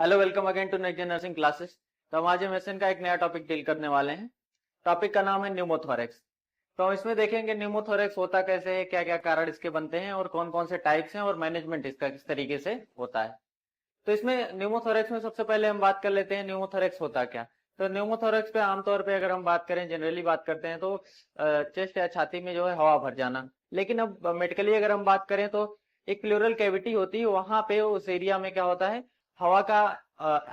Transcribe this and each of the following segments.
Hello, welcome again to next nursing classes. तो हम आज मेडिसिन का एक नया टॉपिक डील करने वाले हैं। टॉपिक का नाम है न्यूमोथोरेक्स। तो हम इसमें देखेंगे न्यूमोथोरेक्स होता कैसे है, क्या क्या कारण इसके बनते हैं और कौन कौन से टाइप्स हैं और मैनेजमेंट इसका किस तरीके से होता है। तो इसमें न्यूमोथोरेक्स में सबसे पहले हम बात कर लेते हैं न्यूमोथोरेक्स होता क्या। तो न्यूमोथोरेक्स पे आमतौर पे अगर हम बात करें, जनरली बात करते हैं तो चेस्ट या छाती में जो है हवा भर जाना। लेकिन अब मेडिकली अगर हम बात करें तो एक प्लूरल कैविटी होती है, वहां पे उस एरिया में क्या होता है, हवा का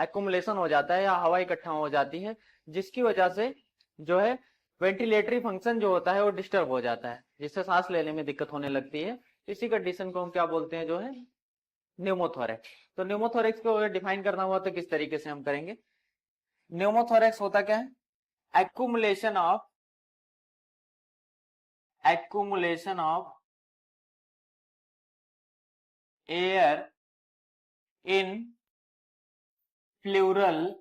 एक्युमुलेशन हो जाता है या हवा इकट्ठा हो जाती है, जिसकी वजह से जो है वेंटिलेटरी फंक्शन जो होता है वो डिस्टर्ब हो जाता है, जिससे सांस लेने में दिक्कत होने लगती है। इसी कंडीशन को हम क्या बोलते हैं, जो है न्यूमोथोरेक्स। तो न्यूमोथोरेक्स को अगर डिफाइन करना हुआ तो किस तरीके से हम करेंगे। न्यूमोथोरेक्स होता क्या है, accumulation of air in pleural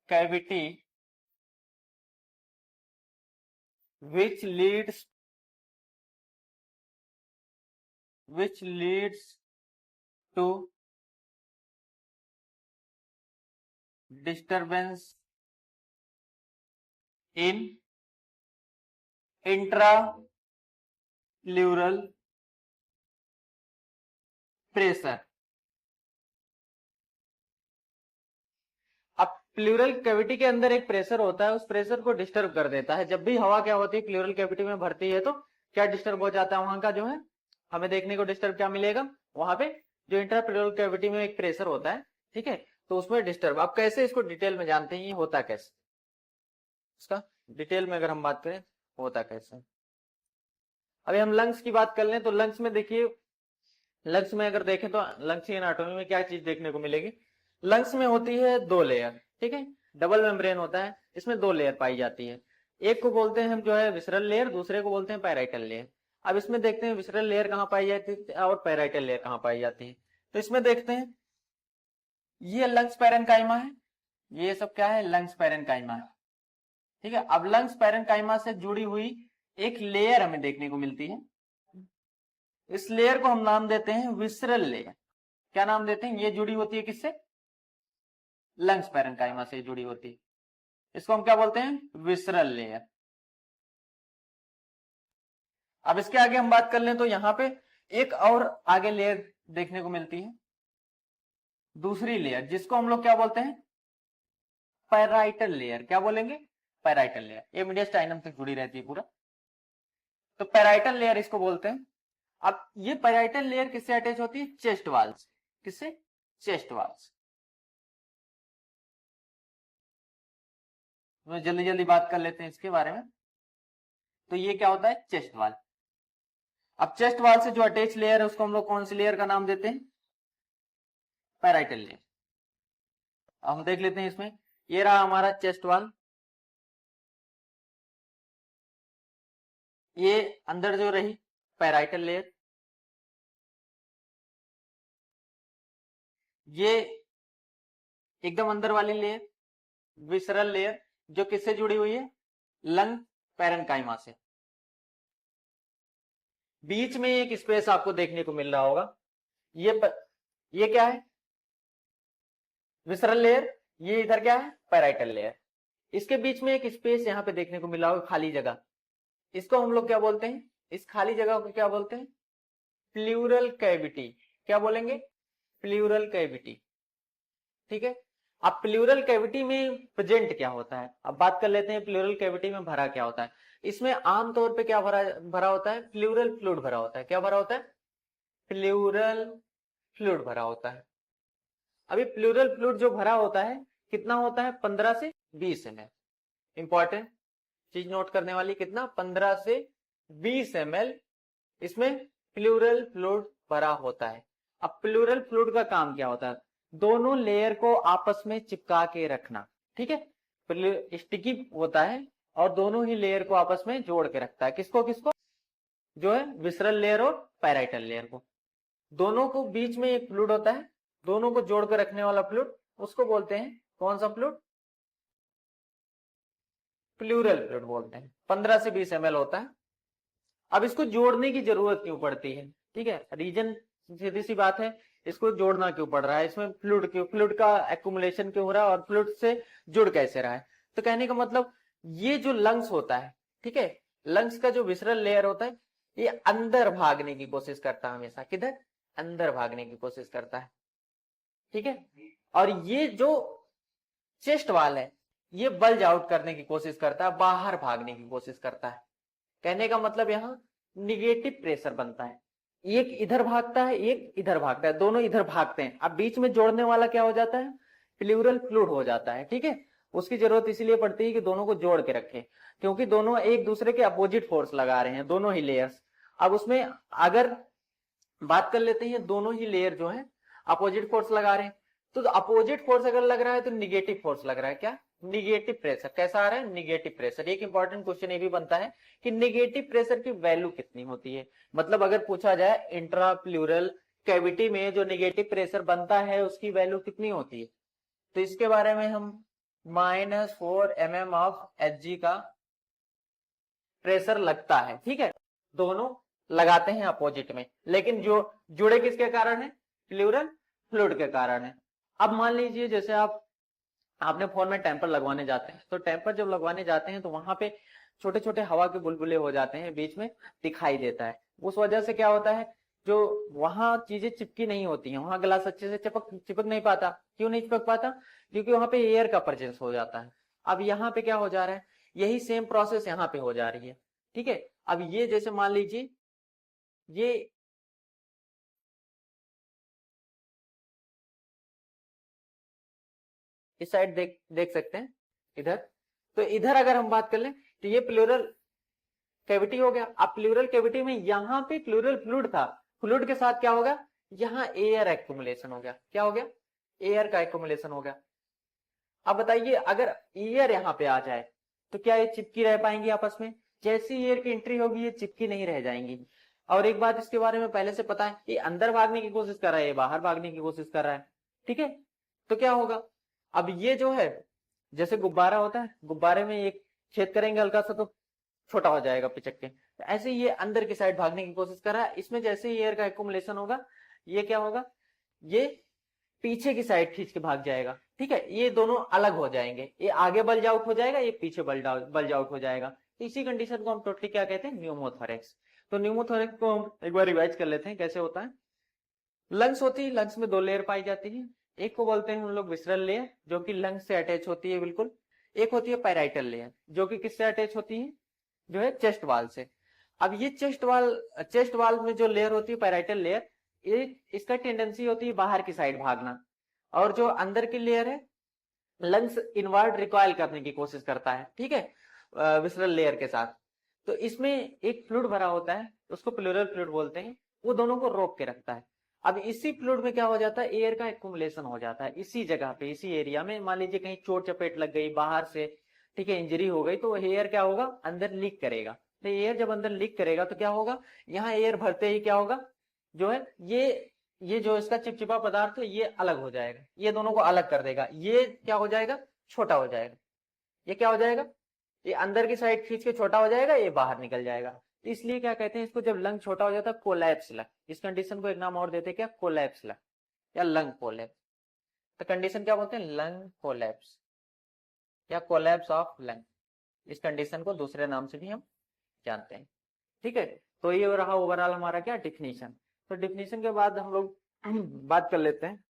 cavity which leads to disturbance in intrapleural pressure। अब प्लूरल कैविटी के अंदर एक प्रेशर होता है, उस प्रेशर को डिस्टर्ब कर देता है। जब भी हवा क्या होती है, प्लूरल कैविटी में भरती है तो क्या डिस्टर्ब हो जाता है, वहां का जो है हमें देखने को डिस्टर्ब क्या मिलेगा, वहां पे जो इंट्राप्लूरल कैविटी में एक प्रेशर होता है, ठीक है, तो उसमें डिस्टर्ब। अब कैसे इसको डिटेल में जानते हैं, ये होता कैसे, इसका डिटेल में अगर हम बात करें होता कैसे। अभी हम लंग्स की बात कर लें तो लंग्स में देखिए, लंग्स में अगर देखें तो लंग्स की एनाटॉमी में क्या चीज देखने को मिलेगी। लंग्स में होती है दो लेयर, ठीक है, डबल मेम्ब्रेन होता है, इसमें दो लेयर पाई जाती है। एक को बोलते हैं हम जो है विसरल लेयर, दूसरे को बोलते हैं पैराइटल लेयर। अब इसमें देखते हैं विसरल लेयर कहाँ पाई जाती है और पैराइटल लेयर कहाँ पाई जाती है। तो इसमें देखते हैं ये लंग्स पैरेन्काइमा है, ये सब क्या है, लंग्स पैरेन्काइमा है, ठीक है। अब लंग्स पैरेन्काइमा से जुड़ी हुई एक लेयर हमें देखने को मिलती है, इस लेयर को हम नाम देते हैं विसरल लेयर। क्या नाम देते हैं, ये जुड़ी होती है किससे, लंग्स पैरेन्काइमा से जुड़ी होती है, इसको हम क्या बोलते हैं, विसरल लेयर। अब इसके आगे हम बात कर लें तो यहां पे एक और आगे लेयर देखने को मिलती है, दूसरी लेयर, जिसको हम लोग क्या बोलते हैं, पैराइटल लेयर। क्या बोलेंगे, पैराइटल लेयर। ये मीडियस्टाइनम से जुड़ी रहती है पूरा, तो पैराइटल लेयर इसको बोलते हैं। अब ये पैराइटल लेयर किससे अटैच होती है, चेस्ट वाल से। किससे, चेस्ट वाल से। जल्दी जल्दी बात कर लेते हैं इसके बारे में। तो ये क्या होता है, चेस्ट वाल। अब चेस्ट वाल से जो अटैच लेयर है उसको हम लोग कौन सी लेयर का नाम देते हैं, पैराइटल लेयर। अब हम देख लेते हैं इसमें, ये रहा हमारा चेस्ट वाल, ये अंदर जो रही पैराइटल लेयर, ये एकदम अंदर वाली लेयर विसरल लेयर, जो किससे जुड़ी हुई है, लंग पैरेन्काइमा से। बीच में एक स्पेस आपको देखने को मिल रहा होगा, ये क्या है, विसरल लेयर, ये इधर क्या है, पैराइटल लेयर। इसके बीच में एक स्पेस यहां पे देखने को मिल रहा होगा, खाली जगह, इसको हम लोग क्या बोलते हैं, इस खाली जगह को क्या बोलते हैं, प्लूरल कैविटी। क्या बोलेंगे, प्लूरल कैविटी, ठीक है। अब प्लूरल कैविटी में प्रेजेंट क्या होता है, अब बात कर लेते हैं प्लूरल कैविटी में भरा क्या होता है। इसमें आमतौर पे क्या भरा होता है, प्लूरल फ्लूइड भरा होता है। क्या भरा होता है, प्लूरल फ्लूइड भरा होता है। अभी प्लूरल फ्लूइड जो भरा होता है कितना होता है, 15 से 20 ml। इंपॉर्टेंट चीज नोट करने वाली, कितना, 15 से 20 ml इसमें प्लूरल फ्लूइड भरा होता है। अब प्लूरल फ्लूइड का काम क्या होता है, दोनों लेयर को आपस में चिपका के रखना, ठीक है। स्टिकी होता है और दोनों ही लेयर को आपस में जोड़ के रखता है। किसको किसको, जो है विसरल लेयर और पैराइटल लेयर को। दोनों को बीच में एक फ्लूइड होता है, दोनों को जोड़ के रखने वाला फ्लूइड, उसको बोलते हैं कौन सा फ्लूइड, प्लूरल फ्लूइड बोलते हैं। 15 से 20 ml होता है। अब इसको जोड़ने की जरूरत क्यों पड़ती है, ठीक है, रीजन सीधी सी बात है, इसको जोड़ना क्यों पड़ रहा है, इसमें फ्लूइड का एक्युमुलेशन क्यों हो रहा है और फ्लूइड से जुड़ कैसे रहा है। तो कहने का मतलब ये जो लंग्स होता है, ठीक है, लंग्स का जो विसरल लेयर होता है ये अंदर भागने की कोशिश करता है हमेशा, किधर, अंदर भागने की कोशिश करता है, ठीक है। और ये जो चेस्ट वाल है ये बल्ज आउट करने की कोशिश करता है, बाहर भागने की कोशिश करता है। कहने का मतलब यहाँ निगेटिव प्रेशर बनता है, एक इधर भागता है एक इधर भागता है, दोनों इधर भागते हैं। अब बीच में जोड़ने वाला क्या हो जाता है, प्लूरल फ्लूइड हो जाता है, ठीक है। उसकी जरूरत इसीलिए पड़ती है कि दोनों को जोड़ के रखे, क्योंकि दोनों एक दूसरे के अपोजिट फोर्स लगा रहे हैं, दोनों ही लेयर्स। अब उसमें अगर बात कर लेते हैं, दोनों ही लेयर जो है अपोजिट फोर्स लगा रहे हैं, तो अपोजिट फोर्स अगर लग रहा है तो निगेटिव फोर्स लग रहा है, क्या, निगेटिव प्रेशर। कैसा आ रहा है, निगेटिव प्रेशर। एक इंपॉर्टेंट क्वेश्चन ये भी बनता है कि निगेटिव प्रेशर की वैल्यू कितनी होती है। मतलब अगर पूछा जाए इंट्रा प्लूरल कैविटी में जो निगेटिव प्रेशर बनता है उसकी वैल्यू कितनी होती है, तो इसके बारे में हम -4 mm ऑफ Hg का प्रेशर लगता है, ठीक है। दोनों लगाते हैं अपोजिट में, लेकिन जो जुड़े किसके कारण है, प्लूरल फ्लूइड के कारण है। अब मान लीजिए जैसे आपने फोन में टेम्पर लगवाने जाते हैं, तो टेम्पर जब लगवाने जाते हैं तो वहां पे छोटे छोटे हवा के बुलबुले हो जाते हैं, बीच में दिखाई देता है। उस वजह से क्या होता है, जो वहां चीजें चिपकी नहीं होती हैं, वहां ग्लास अच्छे से चिपक नहीं पाता। क्यों नहीं चिपक पाता, क्योंकि वहां पे एयर का प्रेजेंस हो जाता है। अब यहाँ पे क्या हो जा रहा है, यही सेम प्रोसेस यहाँ पे हो जा रही है, ठीक है। अब ये जैसे मान लीजिए ये इस साइड देख सकते हैं इधर, तो इधर अगर हम बात कर लें तो ये प्लूरल कैविटी हो गया। अब प्लूरल कैविटी में यहाँ पे प्लूरल फ्लूइड था, फ्लूइड के साथ क्या होगा, यहाँ एयर एक्युमुलेशन हो गया। क्या हो गया, एयर का एक्युमुलेशन हो गया। अब बताइए अगर एयर यहाँ पे आ जाए तो क्या ये चिपकी रह पाएंगी आपस में, जैसी एयर की एंट्री होगी ये चिपकी नहीं रह जाएंगी। और एक बात इसके बारे में पहले से पता है, ये अंदर भागने की कोशिश कर रहा है, ये बाहर भागने की कोशिश कर रहा है, ठीक है। तो क्या होगा, अब ये जो है जैसे गुब्बारा होता है, गुब्बारे में एक छेद करेंगे हल्का सा तो छोटा हो जाएगा पिचक के, तो ऐसे ये अंदर की साइड भागने की कोशिश कर रहा है। इसमें जैसे ही एयर का एक्युमुलेशन होगा ये क्या होगा, ये पीछे की साइड खींच के भाग जाएगा, ठीक है। ये दोनों अलग हो जाएंगे, ये आगे बल्ज आउट हो जाएगा, ये पीछे बल्ज आउट हो जाएगा। तो इसी कंडीशन को हम टोटली क्या कहते हैं, न्यूमोथोरेक्स। तो न्यूमोथोरेक्स को हम एक बार रिवाइज कर लेते हैं कैसे होता है। लंग्स होती है, लंग्स में 2 लेयर पाई जाती है। एक को बोलते हैं हम लोग विसरल लेयर, जो कि लंग्स से अटैच होती है बिल्कुल। एक होती है पैराइटल लेयर, जो कि किससे अटैच होती है, जो है चेस्ट वाल से। अब ये चेस्ट वाल में जो लेयर होती है पैराइटल लेयर, ये इसका टेंडेंसी होती है बाहर की साइड भागना, और जो अंदर की लेयर है लंग्स इनवर्ड रिकॉइल करने की कोशिश करता है, ठीक है, विसरल लेयर के साथ। तो इसमें एक फ्लूइड भरा होता है, उसको प्लूरल फ्लूइड बोलते हैं, वो दोनों को रोक के रखता है। अब इसी फ्लूइड में क्या हो जाता है, एयर का एक्युमुलेशन हो जाता है इसी जगह पे, इसी एरिया में। मान लीजिए कहीं चोट चपेट लग गई बाहर से, ठीक है, इंजरी हो गई, तो एयर क्या होगा, अंदर लीक करेगा। तो एयर जब अंदर लीक करेगा तो क्या होगा, यहाँ एयर भरते ही क्या होगा, जो है ये जो इसका चिपचिपा पदार्थ है ये अलग हो जाएगा, ये दोनों को अलग कर देगा। ये क्या हो जाएगा, छोटा हो जाएगा। ये क्या हो जाएगा, ये अंदर की साइड खींच के छोटा हो जाएगा, ये बाहर निकल जाएगा। तो इसलिए क्या कहते हैं इसको, जब लंग छोटा हो जाता है कोलैप्स लंग। इस कंडीशन को एक नाम और देते हैं क्या, कोलैप्स लंग या लंग कोलैप्स। तो कंडीशन क्या बोलते हैं, लंग कोलैप्स या कोलैप्स ऑफ लंग। इस कंडीशन को दूसरे नाम से भी हम जानते हैं, ठीक है। तो ये रहा ओवरऑल हमारा क्या, डिफिनीशन। तो डिफिनीशन के बाद हम लोग बात कर लेते हैं,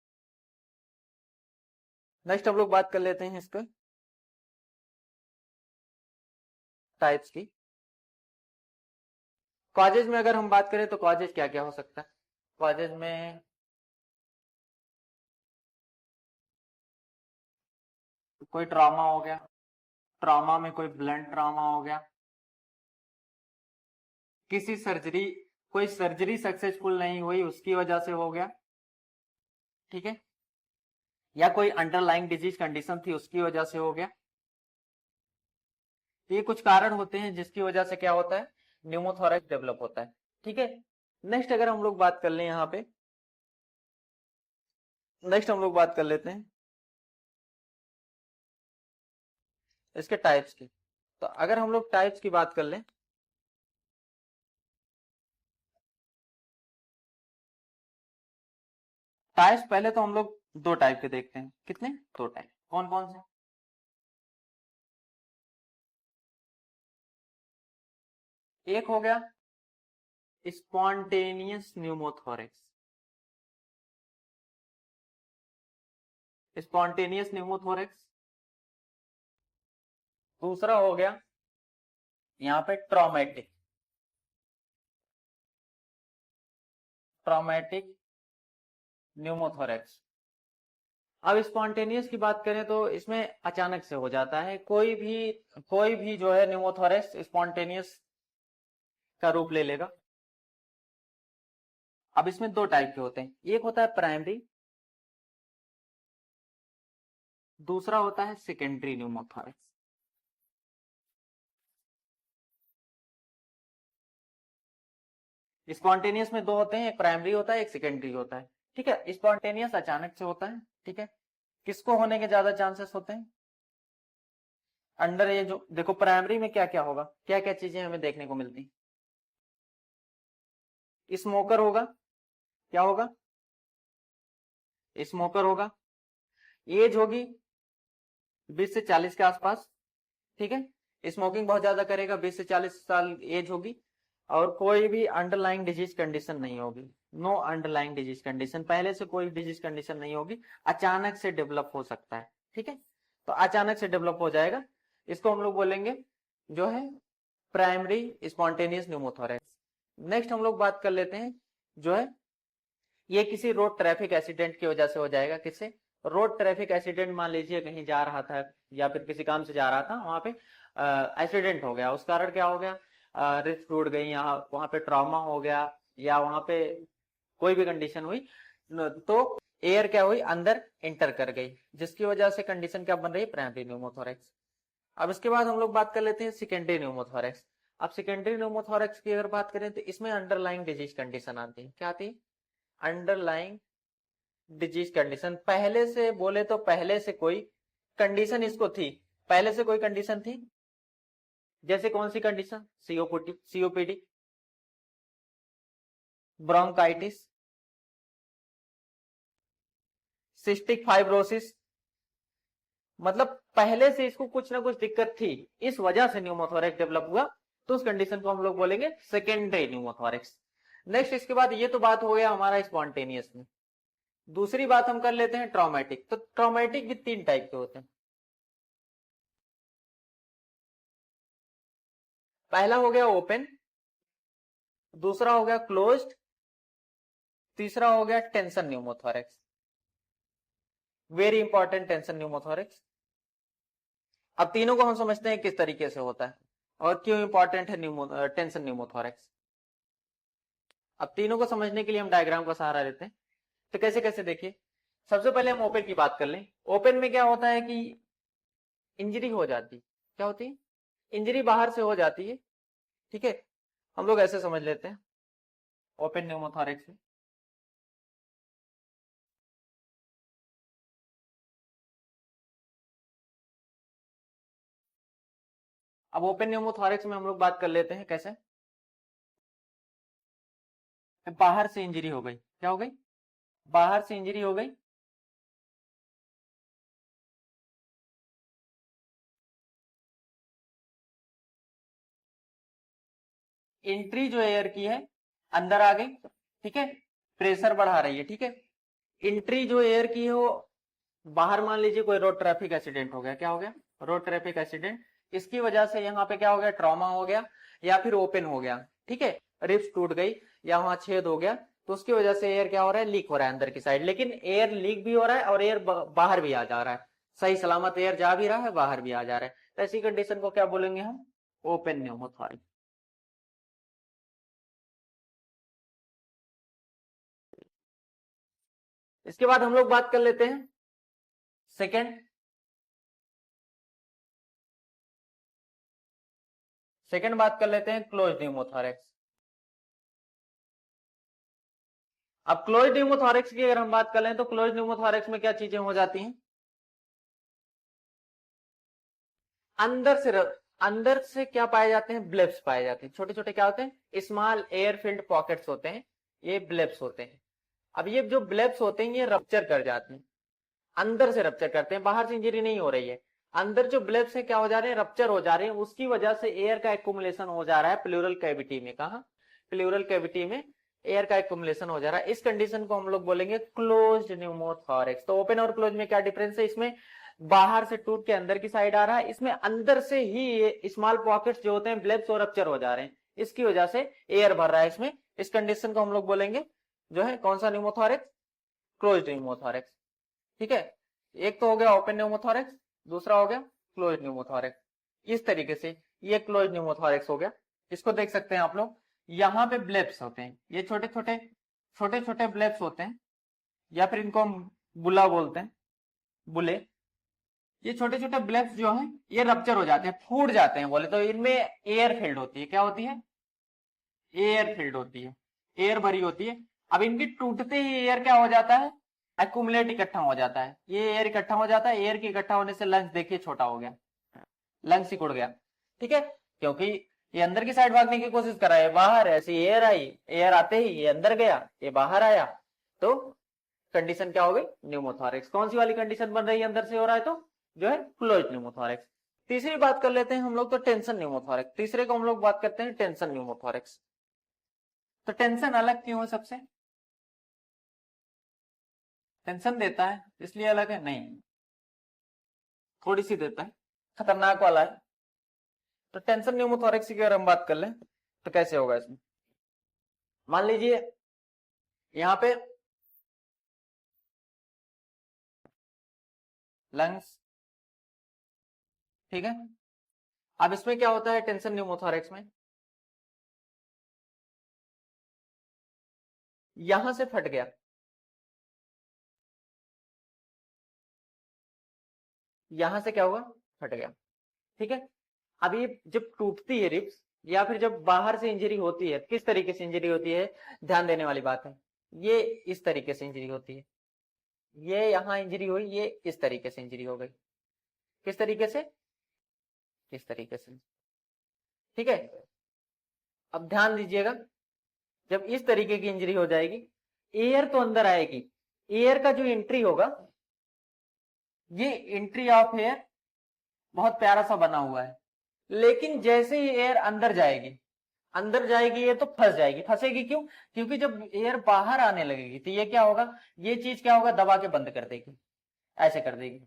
नेक्स्ट हम लोग बात कर लेते हैं इसके टाइप्स की। कॉजेज में अगर हम बात करें तो कॉजेज क्या क्या हो सकता है, कॉजेज में कोई ट्रॉमा हो गया, ट्रॉमा में कोई ब्लंट ट्रॉमा हो गया, किसी सर्जरी, कोई सर्जरी सक्सेसफुल नहीं हुई उसकी वजह से हो गया, ठीक है, या कोई अंडरलाइंग डिजीज कंडीशन थी उसकी वजह से हो गया। ये कुछ कारण होते हैं जिसकी वजह से क्या होता है, न्यूमोथोरैक्स डेवलप होता है, ठीक है। नेक्स्ट अगर हम लोग बात कर लें यहाँ पे, नेक्स्ट हम लोग बात कर लेते हैं इसके टाइप्स की। तो अगर हम लोग टाइप्स की बात कर लें, टाइप्स पहले तो हम लोग दो टाइप के देखते हैं। कितने? दो टाइप। कौन कौन से? एक हो गया स्पॉन्टेनियस न्यूमोथोरेक्स, स्पॉन्टेनियस न्यूमोथोरेक्स। दूसरा हो गया यहाँ पे ट्रॉमेटिक, ट्रॉमेटिक न्यूमोथोरेक्स। अब स्पॉन्टेनियस की बात करें तो इसमें अचानक से हो जाता है, कोई भी जो है न्यूमोथोरेक्स स्पॉन्टेनियस का रूप ले लेगा। अब इसमें दो टाइप के होते हैं, एक होता है प्राइमरी, दूसरा होता है सेकेंडरी न्यूमोथोरेक्स। स्पॉन्टेनियस में दो होते हैं, एक प्राइमरी होता है, एक सेकेंडरी होता है। ठीक है, स्पॉन्टेनियस अचानक से होता है। ठीक है, किसको होने के ज्यादा चांसेस होते हैं? Under as. देखो प्राइमरी में क्या क्या होगा, क्या क्या चीजें हमें देखने को मिलती? स्मोकर होगा, क्या होगा? स्मोकर होगा। एज होगी 20 से 40 के आसपास। ठीक है, स्मोकिंग बहुत ज्यादा करेगा, 20 से 40 साल एज होगी। और कोई भी अंडरलाइंग डिजीज कंडीशन नहीं होगी, नो अंडरलाइंग डिजीज कंडीशन, पहले से कोई डिजीज कंडीशन नहीं होगी, अचानक से डेवलप हो सकता है। ठीक है, तो अचानक से डेवलप हो जाएगा, इसको हम लोग बोलेंगे जो है प्राइमरी स्पॉन्टेनियस न्यूमोथोरेक्स। नेक्स्ट हम लोग बात कर लेते हैं जो है ये किसी रोड ट्रैफिक एक्सीडेंट की वजह से हो जाएगा। किससे? रोड ट्रैफिक एक्सीडेंट, मान लीजिए कहीं जा रहा था या फिर किसी काम से जा रहा था, वहां पे एक्सीडेंट हो गया, उस कारण क्या हो गया, रिस्ट टूट गई, यहाँ वहां पे ट्रॉमा हो गया, या वहां पे कोई भी कंडीशन हुई, तो एयर क्या हुई, अंदर इंटर कर गई, जिसकी वजह से कंडीशन क्या बन रही है, प्राइमरी न्यूमोथोरेक्स। अब इसके बाद हम लोग बात कर लेते हैं सेकेंडरी न्यूमोथोरेक्स। अब सेकेंडरी न्यूमोथोरेक्स की अगर बात करें तो इसमें अंडरलाइंग डिजीज कंडीशन आती है। क्या आती है? Underlying disease condition. पहले से बोले तो पहले से कोई कंडीशन इसको थी, पहले से कोई कंडीशन थी। जैसे कौन सी condition? COPD, bronchitis, cystic fibrosis, मतलब पहले से इसको कुछ ना कुछ दिक्कत थी, इस वजह से न्यूमोथोरेक्स डेवलप हुआ, तो उस कंडीशन को हम लोग बोलेंगे सेकेंडरी न्यूमोथोरेक्स। नेक्स्ट इसके बाद ये तो बात हो गया हमारा स्पॉन्टेनियस में। दूसरी बात हम कर लेते हैं ट्रॉमेटिक। तो ट्रॉमेटिक भी तीन टाइप के होते हैं। पहला हो गया ओपन, दूसरा हो गया क्लोज्ड, तीसरा हो गया tension pneumothorax. Very important, tension pneumothorax. अब तीनों को हम समझते हैं किस तरीके से होता है और क्यों इंपॉर्टेंट है टेंशन न्यूमोथोरेक्स। अब तीनों को समझने के लिए हम डायग्राम का सहारा लेते हैं। तो कैसे कैसे देखिए, सबसे पहले हम ओपन की बात कर लें। ओपन में क्या होता है कि इंजरी हो जाती, क्या होती है, इंजरी बाहर से हो जाती है। ठीक है, हम लोग ऐसे समझ लेते हैं ओपन न्यूमोथोरेक्स में। अब ओपन न्यूमोथोरेक्स में हम लोग बात कर लेते हैं कैसे, बाहर से इंजरी हो गई, क्या हो गई, बाहर से इंजरी हो गई, एंट्री जो एयर की है अंदर आ गई। ठीक है, प्रेशर बढ़ा रही है। ठीक है, एंट्री जो एयर की है वो बाहर, मान लीजिए कोई रोड ट्रैफिक एक्सीडेंट हो गया, क्या हो गया, रोड ट्रैफिक एक्सीडेंट, इसकी वजह से यहाँ पे क्या हो गया, ट्रॉमा हो गया या फिर ओपन हो गया। ठीक है, रिब्स टूट गई या वहां छेद हो गया, तो उसकी वजह से एयर क्या हो रहा है, लीक हो रहा है अंदर की साइड। लेकिन एयर लीक भी हो रहा है और एयर बाहर भी आ जा रहा है, सही सलामत एयर जा भी रहा है, बाहर भी आ जा रहा है। तो ऐसी कंडीशन को क्या बोलेंगे हम, ओपन न्यूमोथोरेक्स। इसके बाद हम लोग बात कर लेते हैं सेकेंड, बात कर लेते हैं क्लोज न्यूमोथोरेक्स। अब क्लोज न्यूमोथोरेक्स की अगर हम बात कर लें तो क्लोज न्यूमोथोरेक्स में क्या चीजें हो जाती हैं, अंदर से क्या पाए जाते हैं, ब्लेब्स पाए जाते हैं, छोटे छोटे क्या होते हैं, स्मॉल एयर फिल्ड पॉकेट्स होते हैं, ये ब्लेब्स होते हैं। अब ये जो ब्लेब्स होते हैं ये रप्चर कर जाते हैं, अंदर से रप्चर करते हैं, बाहर से इंजरी नहीं हो रही है, अंदर जो ब्लेब्स है क्या हो जा रहे हैं, रप्चर हो जा रहे हैं, उसकी वजह से एयर का एक्युमुलेशन हो जा रहा है प्लूरल कैविटी में। कहा? प्लूरल कैविटी में एयर का एक्युमुलेशन हो जा रहा है। इस कंडीशन को हम लोग बोलेंगे क्लोज्ड न्यूमोथोरैक्स। तो ओपन और क्लोज में क्या डिफरेंस है? इसमें बाहर से टूट के अंदर की साइड आ रहा है, इसमें अंदर से ही ये स्मॉल पॉकेट्स जो होते हैं ब्लेब्स और रप्चर हो जा रहे हैं, इसकी वजह से एयर भर रहा है इसमें। इस कंडीशन को हम लोग बोलेंगे जो है कौन सा न्यूमोथोरैक्स? Closed pneumothorax. ठीक है, एक तो हो गया ओपन न्यूमोथोरैक्स, दूसरा हो गया क्लोज्ड न्यूमोथोरैक्स। इस तरीके से ये क्लोज्ड न्यूमोथोरैक्स हो गया। इसको देख सकते हैं आप लोग, यहाँ पे ब्लेब्स होते हैं, ये छोटे छोटे ब्लेब्स होते हैं, या फिर इनको हम बुला बोलते हैं, बुले। ये छोटे छोटे ब्लेब्स जो हैं ये रप्चर हो जाते हैं, फूट जाते हैं बोले तो। इनमें एयर फील्ड होती है। क्या होती है? एयर फील्ड होती है, एयर भरी होती है। अब इनकी टूटते ही एयर क्या हो जाता है? एक्यूमुलेट, इकट्ठा हो जाता है। ये एयर इकट्ठा हो जाता है, एयर के इकट्ठा होने से लंग्स देखिए छोटा हो गया, लंग्स सिकुड़ गया। ठीक है, क्योंकि ये अंदर की साइड भागने की कोशिश कर रहा है, बाहर ऐसी एयर आई, एयर आते ही ये अंदर गया, ये बाहर आया, तो कंडीशन क्या हो गई? न्यूमोथोरैक्स। कौन सी वाली कंडीशन बन रही है? अंदर से हो रहा है तो जो है क्लोज्ड न्यूमोथोरैक्स। तीसरी बात कर लेते हैं हम लोग तो टेंशन न्यूमोथोरैक्स। तीसरे को हम लोग बात करते हैं टेंशन न्यूमोथोरैक्स। तो टेंशन अलग क्यों है सबसे? टेंशन देता है इसलिए अलग है? नहीं, थोड़ी सी देता है, खतरनाक वाला है। तो टेंशन न्यूमोथोरैक्स की अगर हम बात कर लें तो कैसे होगा इसमें? मान लीजिए यहां पे लंग्स, ठीक है। अब इसमें क्या होता है टेंशन न्यूमोथोरैक्स में? यहां से फट गया, यहां से क्या हुआ? फट गया। ठीक है, अब ये जब टूटती है रिब्स, या फिर जब बाहर से इंजरी होती है, किस तरीके से इंजरी होती है? ध्यान देने वाली बात है। ये इस तरीके से इंजरी होती है, ये यहां इंजरी हुई, ये इस तरीके से इंजरी हो गई। किस तरीके से? इस तरीके से। ठीक है, अब ध्यान दीजिएगा, जब इस तरीके की इंजरी हो जाएगी, एयर तो अंदर आएगी, एयर का जो एंट्री होगा, ये एंट्री ऑफ एयर बहुत प्यारा सा बना हुआ है, लेकिन जैसे ही एयर अंदर जाएगी, अंदर जाएगी ये तो फंस जाएगी। फंसेगी क्यों? क्योंकि जब एयर बाहर आने लगेगी तो ये क्या होगा? ये चीज क्या होगा? दबा के बंद कर देगी, ऐसे कर देगी।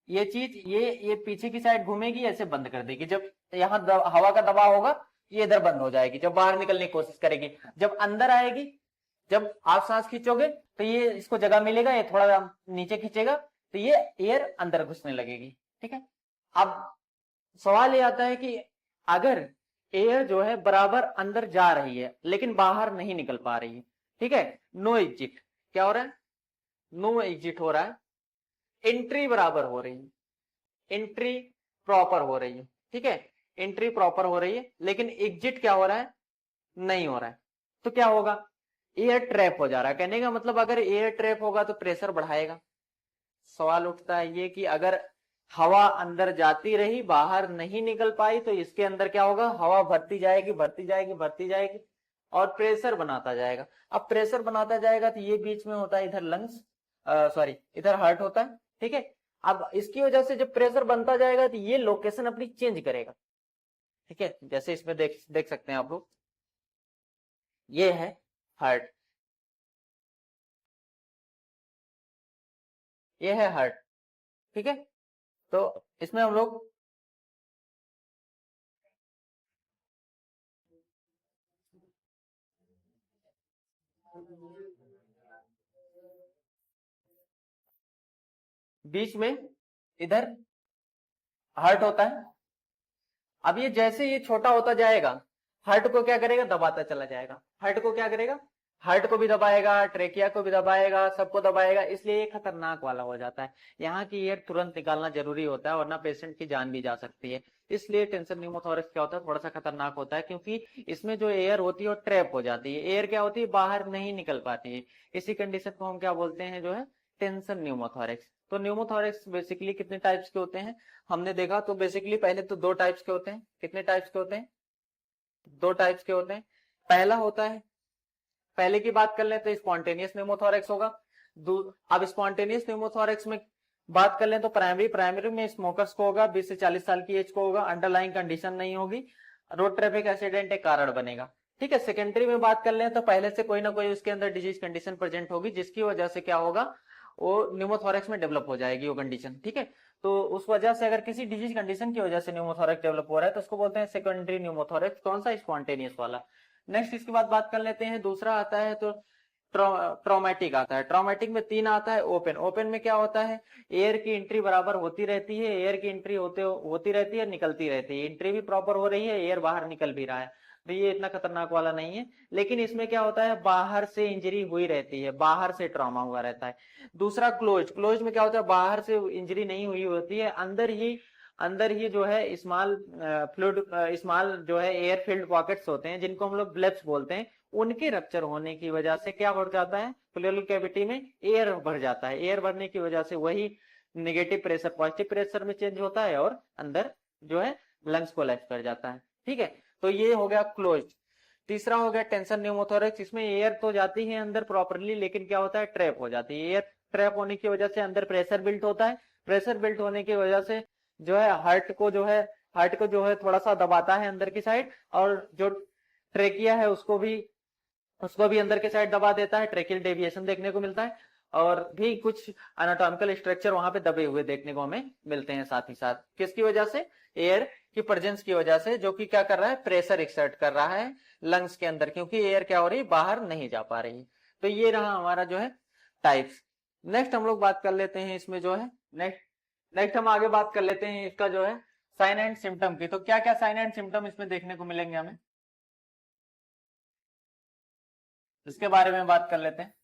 ये चीज ये पीछे की साइड घूमेगी, ऐसे बंद कर देगी। जब यहाँ हवा का दबाव होगा, ये इधर बंद हो जाएगी। जब बाहर निकलने की कोशिश करेगी, जब अंदर आएगी, जब आप सांस खींचोगे तो ये इसको जगह मिलेगा, ये थोड़ा नीचे खींचेगा तो ये एयर अंदर घुसने लगेगी। ठीक है, अब सवाल ये आता है कि अगर एयर जो है बराबर अंदर जा रही है लेकिन बाहर नहीं निकल पा रही है, ठीक है, नो एग्जिट, क्या हो रहा है? नो एग्जिट हो रहा है, एंट्री बराबर हो रही है, एंट्री प्रॉपर हो रही है। ठीक है, एंट्री प्रॉपर हो रही है, लेकिन एग्जिट क्या हो रहा है? नहीं हो रहा है। तो क्या होगा? एयर ट्रैप हो जा रहा है। कहने का मतलब अगर एयर ट्रैप होगा तो प्रेशर बढ़ाएगा। सवाल उठता है ये कि अगर हवा अंदर जाती रही, बाहर नहीं निकल पाई, तो इसके अंदर क्या होगा? हवा भरती जाएगी, भरती जाएगी, भरती जाएगी, और प्रेशर बनाता जाएगा। अब प्रेशर बनाता जाएगा तो ये बीच में होता है इधर लंग्स, सॉरी इधर हार्ट होता है। ठीक है, अब इसकी वजह से जब प्रेशर बनता जाएगा तो ये लोकेशन अपनी चेंज करेगा। ठीक है, जैसे इसमें देख सकते हैं आप लोग, ये है हार्ट, ये है हार्ट। ठीक है, तो इसमें हम लोग बीच में इधर हार्ट होता है। अब ये जैसे ये छोटा होता जाएगा, हार्ट को क्या करेगा? दबाता चला जाएगा। हार्ट को क्या करेगा? हार्ट को भी दबाएगा, ट्रेकिया को भी दबाएगा, सबको दबाएगा, इसलिए ये खतरनाक वाला हो जाता है। यहाँ की एयर तुरंत निकालना जरूरी होता है, वरना पेशेंट की जान भी जा सकती है। इसलिए टेंशन न्यूमोथोरैक्स क्या होता है? थोड़ा सा खतरनाक होता है, क्योंकि इसमें जो एयर होती है वो ट्रैप हो जाती है। एयर क्या होती है? बाहर नहीं निकल पाती है। इसी कंडीशन को हम क्या बोलते हैं? जो है टेंशन न्यूमोथोरैक्स। तो न्यूमोथोरैक्स बेसिकली कितने टाइप्स के होते हैं हमने देखा, तो बेसिकली पहले तो दो टाइप्स के होते हैं। कितने टाइप्स के होते हैं? दो टाइप्स के होते हैं। पहला होता है पहले की बात कर लें तो स्पॉन्टेनियस न्यूमोथोरैक्स होगा। अब स्पॉन्टेनियस न्यूमोथोरैक्स में बात कर लें तो प्राइमरी में स्मोकर्स को होगा, 20 से 40 साल की एज को होगा, अंडरलाइंग कंडीशन नहीं होगी, रोड ट्रैफिक एक्सीडेंट एक कारण बनेगा। ठीक है, सेकेंडरी में बात कर लें तो पहले से कोई ना कोई उसके अंदर डिजीज कंडीशन प्रेजेंट होगी, जिसकी वजह से क्या होगा, वो न्यूमोथोरैक्स में डेवलप हो जाएगी वो कंडीशन। ठीक है, तो उस वजह से अगर किसी डिजीज कंडीशन की वजह से न्यूमोथोरैक्स डेवलप हो रहा है तो उसको बोलते हैं सेकेंडरी न्यूमोथोरैक्स। कौन सा, स्पॉन्टेनियस वाला। नेक्स्ट इसके बाद बात कर लेते हैं, दूसरा आता है तो ट्रॉमेटिक आता है। ट्रॉमेटिक में 3 आता है। ओपन में क्या होता है, एयर की एंट्री बराबर होती रहती है, एयर की एंट्री होती रहती है, निकलती रहती है, एंट्री भी प्रॉपर हो रही है, एयर बाहर निकल भी रहा है, तो ये इतना खतरनाक वाला नहीं है। लेकिन इसमें क्या होता है, बाहर से इंजरी हुई रहती है, बाहर से ट्रॉमा हुआ रहता है। दूसरा क्लोज में क्या होता है, बाहर से इंजरी नहीं हुई होती है, अंदर ही जो है स्मॉल फ्लूइड, स्मॉल जो है एयर फील्ड पॉकेट्स होते हैं, जिनको हम लोग ब्लेब्स बोलते हैं, उनके रप्चर होने की वजह से क्या बढ़ जाता है, प्लेउरल कैविटी में एयर भर जाता है। एयर भरने की वजह से वही नेगेटिव प्रेशर पॉजिटिव प्रेशर में चेंज होता है और अंदर जो है लंग्स कोलैप्स कर जाता है। ठीक है, तो ये हो गया क्लोज। तीसरा हो गया टेंशन न्यूमोथोरैक्स। इसमें एयर तो जाती है अंदर प्रॉपरली, लेकिन क्या होता है, ट्रैप हो जाती है। एयर ट्रैप होने की वजह से अंदर प्रेशर बिल्ट होता है, प्रेशर बिल्ट होने की वजह से जो है हार्ट को जो है थोड़ा सा दबाता है अंदर की साइड, और जो ट्रेकिया है उसको भी अंदर के साइड दबा देता है, ट्रेकियल डेविएशन देखने को मिलता है, और भी कुछ एनाटॉमिकल स्ट्रक्चर वहां पे दबे हुए देखने को हमें मिलते हैं साथ ही साथ। किसकी वजह से, एयर की प्रेजेंस की वजह से, जो कि क्या कर रहा है, प्रेशर एक्सर्ट कर रहा है लंग्स के अंदर, क्योंकि एयर क्या हो रही है, बाहर नहीं जा पा रही है। तो ये रहा हमारा जो है टाइप्स। नेक्स्ट हम लोग बात कर लेते हैं इसमें जो है, नेक्स्ट हम आगे बात कर लेते हैं इसका जो है साइन एंड सिम्टम की। तो क्या क्या साइन एंड सिम्टम इसमें देखने को मिलेंगे हमें, इसके बारे में बात कर लेते हैं।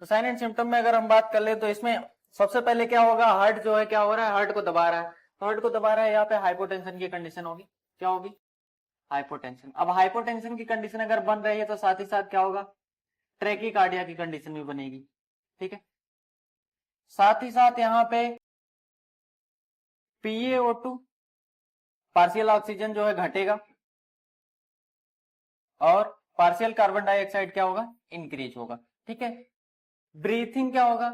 तो साइन एंड सिम्टम में अगर हम बात कर ले तो इसमें सबसे पहले क्या होगा, हार्ट जो है क्या हो रहा है, हार्ट को दबा रहा है, हार्ट को दबा रहा है, यहाँ पे हाइपोटेंशन की कंडीशन होगी। क्या होगी, हाइपोटेंशन। अब हाइपोटेंशन की कंडीशन अगर बन रही है तो साथ ही साथ क्या होगा, ट्रैकीकार्डिया की कंडीशन भी बनेगी। ठीक है, साथ ही साथ यहाँ पे PaO2 पार्शियल ऑक्सीजन जो है घटेगा, और पार्शियल कार्बन डाइऑक्साइड क्या होगा, इंक्रीज होगा। ठीक है, ब्रीथिंग क्या होगा,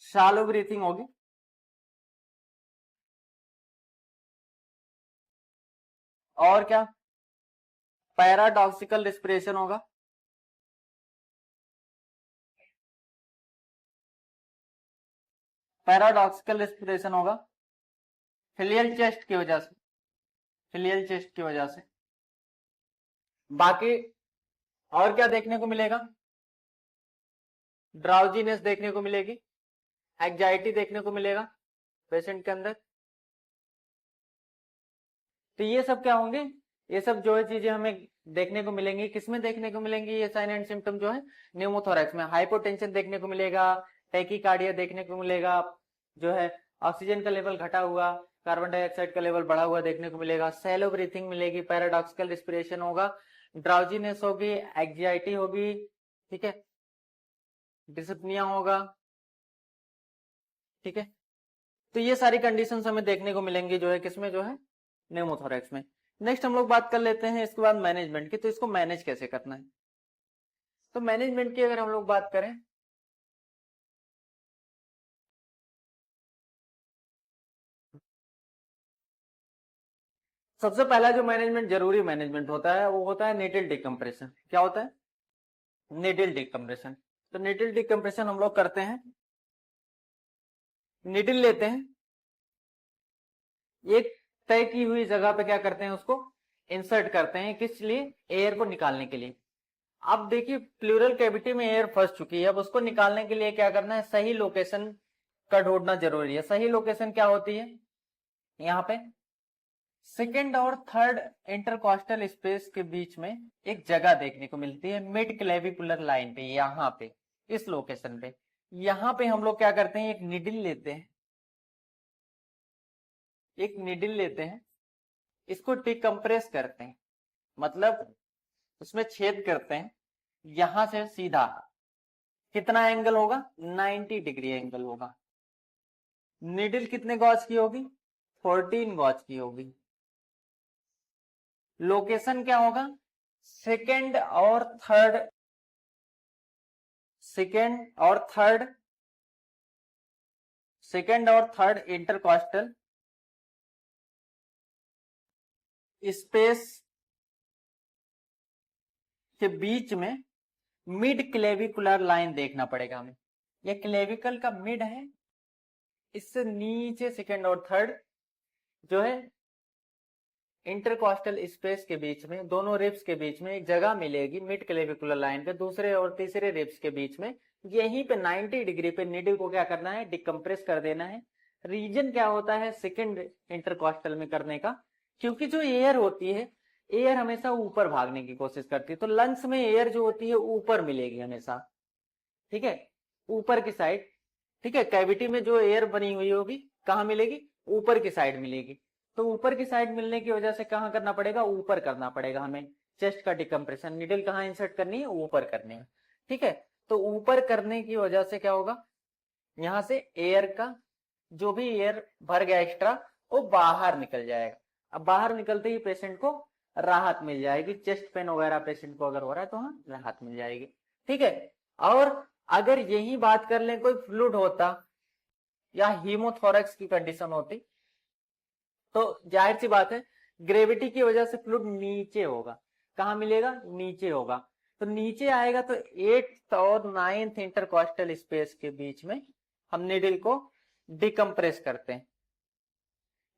शैलो ब्रीथिंग होगी। और क्या, पैराडॉक्सिकल रिस्पिरेशन होगा। पैराडॉक्सिकल रिस्पिरेशन होगा फिलियल चेस्ट की वजह से, फिलियल चेस्ट की वजह से। बाकी और क्या देखने को मिलेगा, ड्राउजीनेस देखने को मिलेगी, एंजाइटी देखने को मिलेगा पेशेंट के अंदर। तो ये सब क्या होंगे, ये सब जो है चीजें हमें देखने को मिलेंगी। किसमें देखने को मिलेंगी ये साइन एंड सिम्टम जो है, न्यूमोथोरैक्स में। हाइपोटेंशन देखने को मिलेगा, टैकीकार्डिया देखने को मिलेगा, जो है ऑक्सीजन का लेवल घटा हुआ, कार्बन डाइऑक्साइड का लेवल बढ़ा हुआ देखने को मिलेगा, सैलो ब्रीथिंग मिलेगी, पैराडॉक्सिकल रिस्पिरेशन होगा, ड्राउजीनेस होगी, एंजाइटी होगी, ठीक है, डिसपनिया होगा। ठीक है, तो ये सारी कंडीशंस हमें देखने को मिलेंगी जो है किसमें, जो है न्यूमोथोरैक्स में। नेक्स्ट हम लोग बात कर लेते हैं इसके बाद मैनेजमेंट की। तो इसको मैनेज कैसे करना है, तो मैनेजमेंट की अगर हम लोग बात करें, सबसे पहला जो मैनेजमेंट जरूरी मैनेजमेंट होता है वो होता है नीडल डिकम्प्रेशन। क्या होता है, नीडल डिकम्प्रेशन। तो नीडल डिकम्प्रेशन हम लोग करते हैं, नीडल लेते हैं, एक तय की हुई जगह पे क्या करते हैं, उसको इंसर्ट करते हैं, किस लिए, एयर को निकालने के लिए। अब देखिए प्लूरल कैविटी में एयर फंस चुकी है, अब उसको निकालने के लिए क्या करना है, सही लोकेशन का ढूंढना जरूरी है। सही लोकेशन क्या होती है, यहाँ पे सेकेंड और थर्ड इंटरकॉस्टल स्पेस के बीच में एक जगह देखने को मिलती है, मिड क्लेविकुलर लाइन पे, यहाँ पे इस लोकेशन पे। यहाँ पे हम लोग क्या करते हैं, एक निडिल लेते हैं, एक निडिल लेते हैं, इसको डिकम्प्रेस करते हैं, मतलब उसमें छेद करते हैं, यहां से सीधा कितना एंगल होगा, 90 डिग्री एंगल होगा। निडिल कितने गॉज की होगी, 14 गॉज की होगी। लोकेशन क्या होगा, सेकेंड और थर्ड इंटरकॉस्टल स्पेस के बीच में मिड क्लेविकुलर लाइन देखना पड़ेगा हमें। ये क्लेविकल का मिड है, इससे नीचे सेकेंड और थर्ड जो है इंटरकॉस्टल स्पेस के बीच में, दोनों रिब्स के बीच में एक जगह मिलेगी मिड क्लेविकुलर लाइन पे, दूसरे और तीसरे रिब्स के बीच में। यहीं पे 90 डिग्री पे नीडल को क्या करना है, डिकम्प्रेस कर देना है। रीजन क्या होता है सेकेंड इंटरकॉस्टल में करने का, क्योंकि जो एयर होती है, एयर हमेशा ऊपर भागने की कोशिश करती है, तो लंग्स में एयर जो होती है ऊपर मिलेगी हमेशा, ठीक है, ऊपर की साइड, ठीक है। कैविटी में जो एयर बनी हुई होगी कहाँ मिलेगी, ऊपर की साइड मिलेगी। तो ऊपर की साइड मिलने की वजह से कहाँ करना पड़ेगा, ऊपर करना पड़ेगा हमें चेस्ट का डिकम्प्रेशन। नीडल कहाँ इंसर्ट करनी है, ऊपर करनी है, ठीक है। तो ऊपर करने की वजह से क्या होगा, यहां से एयर का जो भी एयर भर गया एक्स्ट्रा वो बाहर निकल जाएगा। अब बाहर निकलते ही पेशेंट को राहत मिल जाएगी, चेस्ट पेन वगैरह पेशेंट को अगर हो रहा है तो हाँ राहत मिल जाएगी, ठीक है। और अगर यही बात कर लें कोई फ्लूइड होता या हीमोथोरैक्स की कंडीशन होती तो जाहिर सी बात है ग्रेविटी की वजह से फ्लूइड नीचे होगा। कहाँ मिलेगा, नीचे होगा। तो नीचे आएगा तो 8th और 9th इंटरकॉस्टल स्पेस के बीच में हम नीडल को डिकम्प्रेस करते हैं।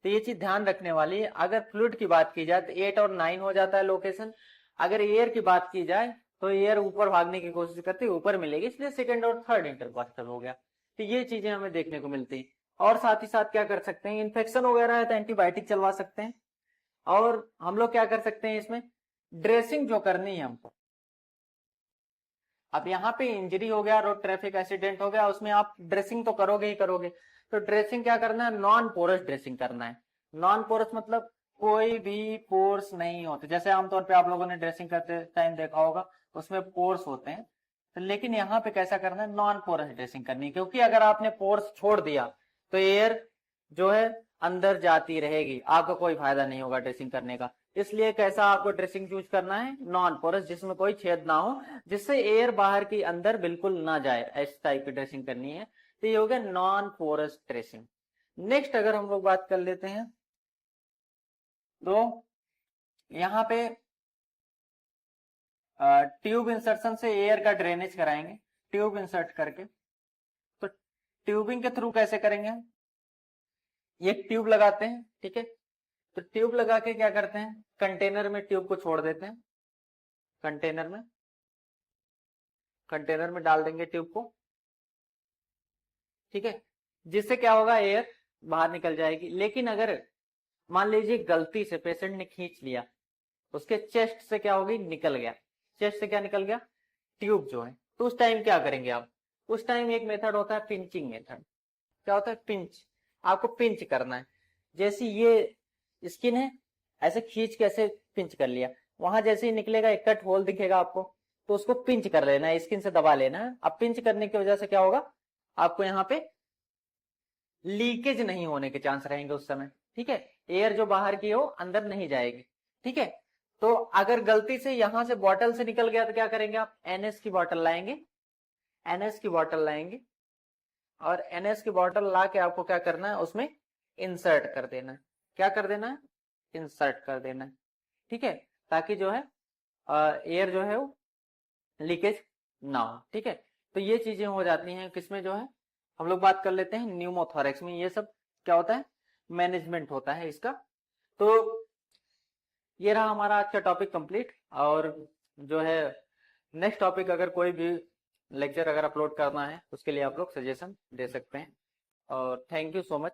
तो ये चीज ध्यान रखने वाली है। अगर फ्लूइड की बात की जाए तो 8 और 9 हो जाता है लोकेशन। अगर एयर की बात की जाए तो एयर ऊपर भागने की कोशिश करती है, ऊपर मिलेगी, इसलिए सेकंड और थर्ड इंटरकॉस्टल हो गया। तो ये चीजें हमें देखने को मिलती है। और साथ ही साथ क्या कर सकते हैं, इन्फेक्शन वगैरह है तो एंटीबायोटिक चलवा सकते हैं। और हम लोग क्या कर सकते हैं इसमें, ड्रेसिंग जो करनी है हमको, अब यहाँ पे इंजरी हो गया, रोड ट्रैफिक एक्सीडेंट हो गया, उसमें आप ड्रेसिंग तो करोगे ही करोगे। तो ड्रेसिंग क्या करना है, नॉन पोरस ड्रेसिंग करना है। नॉन पोरस मतलब कोई भी पोर्स नहीं होते, जैसे आमतौर पे आप लोगों ने ड्रेसिंग करते टाइम देखा होगा उसमें पोर्स होते हैं, तो लेकिन यहाँ पे कैसा करना है, नॉन पोरस ड्रेसिंग करनी है। क्योंकि अगर आपने पोर्स छोड़ दिया तो एयर जो है अंदर जाती रहेगी, आपको कोई फायदा नहीं होगा ड्रेसिंग करने का। इसलिए कैसा आपको ड्रेसिंग चूज करना है, नॉन पोरस, जिसमें कोई छेद ना हो, जिससे एयर बाहर की अंदर बिल्कुल ना जाए, इस टाइप की ड्रेसिंग करनी है। तो ये हो गया नॉन पोरस ड्रेसिंग। नेक्स्ट अगर हम लोग बात कर लेते हैं तो यहाँ पे ट्यूब इंसर्शन से एयर का ड्रेनेज कराएंगे, ट्यूब इंसर्ट करके। तो ट्यूबिंग के थ्रू कैसे करेंगे, ये ट्यूब लगाते हैं, ठीक है। तो ट्यूब लगा के क्या करते हैं, कंटेनर में ट्यूब को छोड़ देते हैं, कंटेनर में डाल देंगे ट्यूब को, ठीक है। जिससे क्या होगा, एयर बाहर निकल जाएगी। लेकिन अगर मान लीजिए गलती से पेशेंट ने खींच लिया, उसके चेस्ट से क्या होगी, निकल गया, चेस्ट से क्या निकल गया, ट्यूब जो है, तो उस टाइम क्या करेंगे आप, उस टाइम एक मेथड होता है पिंचिंग मेथड। क्या होता है, पिंच, आपको पिंच करना है। जैसी ये स्किन है, ऐसे खींच के ऐसे पिंच कर लिया, वहां जैसे ही निकलेगा एक कट होल दिखेगा आपको, तो उसको पिंच कर लेना है, स्किन से दबा लेना है। अब पिंच करने की वजह से क्या होगा, आपको यहाँ पे लीकेज नहीं होने के चांस रहेंगे उस समय, ठीक है। एयर जो बाहर की हो अंदर नहीं जाएगी, ठीक है। तो अगर गलती से यहां से बॉटल से निकल गया तो क्या करेंगे आप, एनएस की बॉटल लाएंगे, एनएस की बॉटल लाएंगे, और एनएस की बॉटल ला के आपको क्या करना है, उसमें इंसर्ट कर देना है। क्या कर देना है, इंसर्ट कर देना है, ठीक है, ताकि जो है एयर जो है वो लीकेज ना हो, ठीक है। तो ये चीजें हो जाती हैं किसमें, जो है हम लोग बात कर लेते हैं न्यूमोथोरैक्स में। ये सब क्या होता है, मैनेजमेंट होता है इसका। तो ये रहा हमारा आज का टॉपिक कंप्लीट। और जो है नेक्स्ट टॉपिक अगर कोई भी लेक्चर अगर अपलोड करना है उसके लिए आप लोग सजेशन दे सकते हैं। और थैंक यू सो मच।